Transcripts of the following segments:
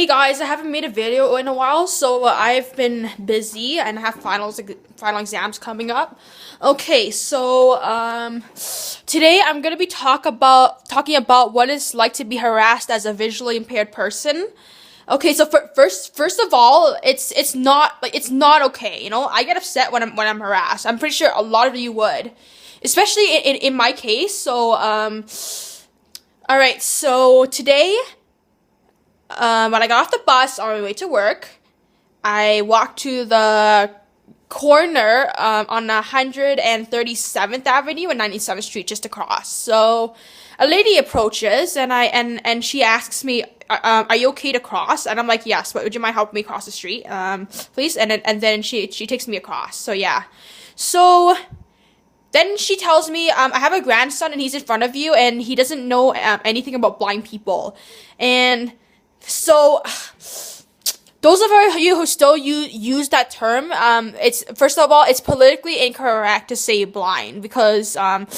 Hey guys, I haven't made a video in a while, so I've been busy and have final exams coming up. Okay, so today I'm gonna be talking about what it's like to be harassed as a visually impaired person. Okay, so first of all, it's not okay. You know, I get upset when I'm harassed. I'm pretty sure a lot of you would, especially in my case. So all right, so today. When I got off the bus on my way to work, I walked to the corner on 137th Avenue and 97th Street just to cross. So a lady approaches and she asks me, "Are you okay to cross?" And I'm like, "Yes. Would you mind helping me cross the street, please?" And then she takes me across. So yeah. So then she tells me, "I have a grandson and he's in front of you and he doesn't know anything about blind people." And so, those of you who still use that term, it's first of all, it's politically incorrect to say blind because when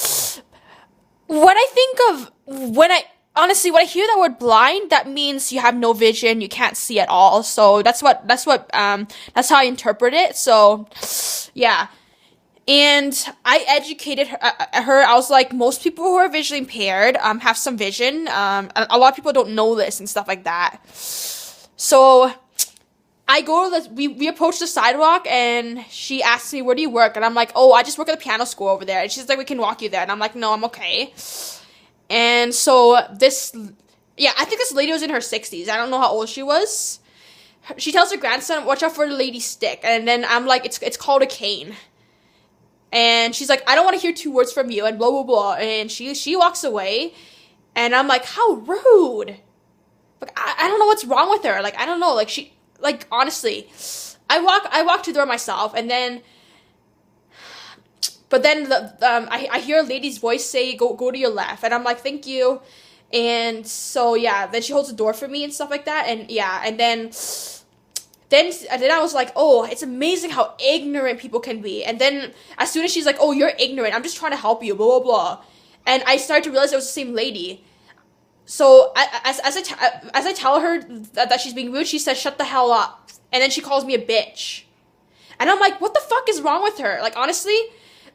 I hear that word blind, that means you have no vision, you can't see at all. So that's how I interpret it. So, yeah. And I educated her. I was like, most people who are visually impaired have some vision. A lot of people don't know this and stuff like that. So I go to we approach the sidewalk and she asks me, "Where do you work?" And I'm like, "Oh, I just work at the piano school over there." And she's like, "We can walk you there." And I'm like, "No, I'm okay." And so I think this lady was in her 60s. I don't know how old she was. She tells her grandson, "Watch out for the lady's stick." And then I'm like, it's called a cane. And she's like, "I don't want to hear two words from you," and blah, blah, blah. And she walks away. And I'm like, how rude. Like, I don't know what's wrong with her. Like, I don't know. Like, honestly. I walk to the door myself. And then, but then I hear a lady's voice say, go to your left. And I'm like, "Thank you." And so, yeah. Then she holds the door for me and stuff like that. And, yeah. And then I was like, "Oh, it's amazing how ignorant people can be." And then as soon as she's like, "Oh, you're ignorant. I'm just trying to help you, blah, blah, blah." And I started to realize it was the same lady. So as I tell her that she's being rude, she says, "Shut the hell up." And then she calls me a bitch. And I'm like, what the fuck is wrong with her? Like, honestly,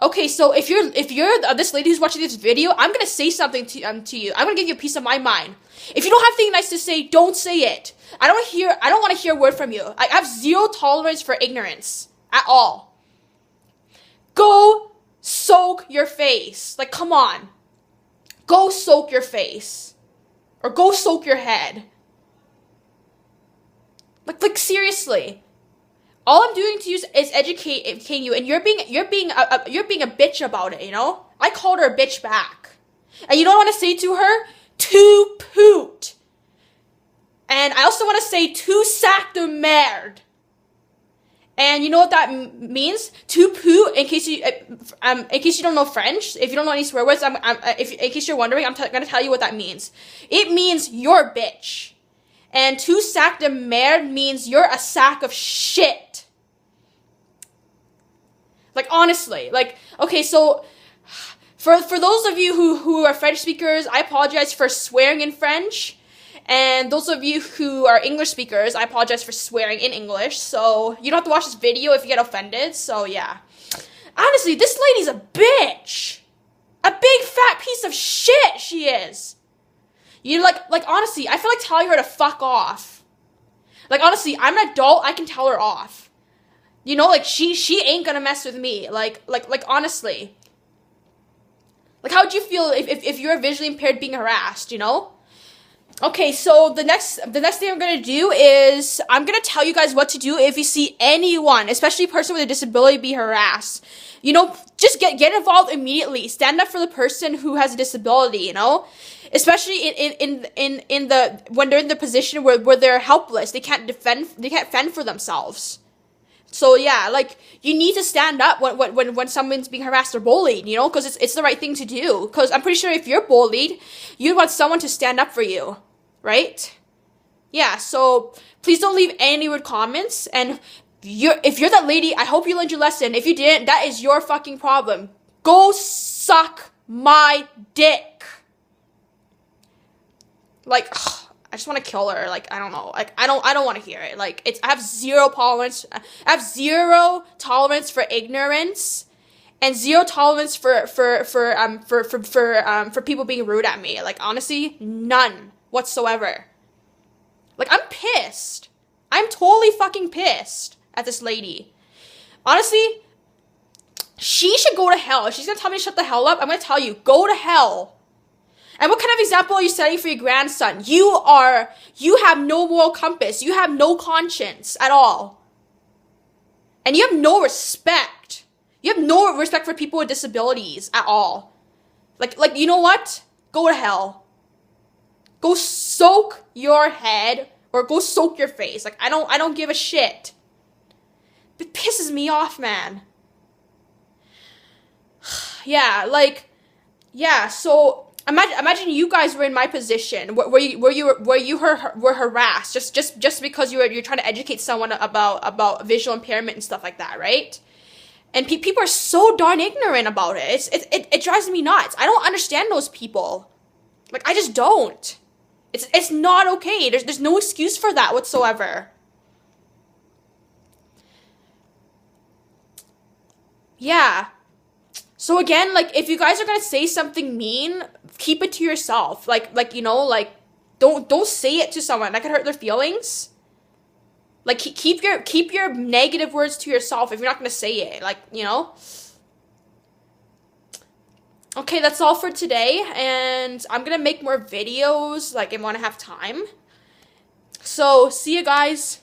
okay, so if you're this lady who's watching this video, I'm gonna say something to you. I'm gonna give you a piece of my mind. If you don't have anything nice to say, don't say it. I don't want to hear a word from you. I have zero tolerance for ignorance at all. Go soak your face. Like, come on. Go soak your face. Or go soak your head. Like seriously. All I'm doing to you is educating you, and you're being a bitch about it, you know? I called her a bitch back. And you know what I want to say to her? "Tu poot." And I also want to say, "Tu sac de merde." And you know what that means? "Tu poot," in case you don't know French, if you don't know any swear words, in case you're wondering, I'm going to tell you what that means. It means you're a bitch. And "tu sac de merde" means you're a sack of shit. Like, honestly, like, okay, so for those of you who are French speakers, I apologize for swearing in French. And those of you who are English speakers, I apologize for swearing in English. So you don't have to watch this video if you get offended. So yeah. Honestly, this lady's a bitch. A big fat piece of shit she is. You like honestly, I feel like telling her to fuck off. Like, honestly, I'm an adult, I can tell her off. You know, like, she ain't gonna mess with me. Like honestly. Like, how would you feel if you're visually impaired being harassed, you know? Okay, so the next thing I'm gonna do is I'm gonna tell you guys what to do if you see anyone, especially a person with a disability, be harassed. You know, just get involved immediately. Stand up for the person who has a disability, you know? Especially when they're in the position where they're helpless. They can't fend for themselves. So yeah, like, you need to stand up when someone's being harassed or bullied, you know, because it's the right thing to do. Because I'm pretty sure if you're bullied, you'd want someone to stand up for you, right? Yeah, so please don't leave any rude comments. And if you're that lady, I hope you learned your lesson. If you didn't, that is your fucking problem. Go suck my dick. Like, I just want to kill her. Like, I don't know. Like, I don't want to hear it. Like, I have zero tolerance. I have zero tolerance for ignorance, and zero tolerance for people being rude at me. Like, honestly, none whatsoever. Like, I'm pissed. I'm totally fucking pissed at this lady. Honestly, she should go to hell. If she's gonna tell me to shut the hell up, I'm gonna tell you, go to hell. And what kind of example are you setting for your grandson? You have no moral compass. You have no conscience at all. And you have no respect. You have no respect for people with disabilities at all. Like, you know what? Go to hell. Go soak your head or go soak your face. Like, I don't give a shit. It pisses me off, man. Yeah, like, yeah, so imagine you guys were in my position where you were harassed just because you're trying to educate someone about visual impairment and stuff like that, right? And people are so darn ignorant about it. It drives me nuts. I don't understand those people. Like, I just don't. It's not okay. There's no excuse for that whatsoever. Yeah. So again, like, if you guys are gonna say something mean, keep it to yourself. Like you know, like, don't say it to someone. That could hurt their feelings. Like, keep your negative words to yourself if you're not gonna say it. Like, you know. Okay, that's all for today, and I'm gonna make more videos, like, when I have time. So, see you guys.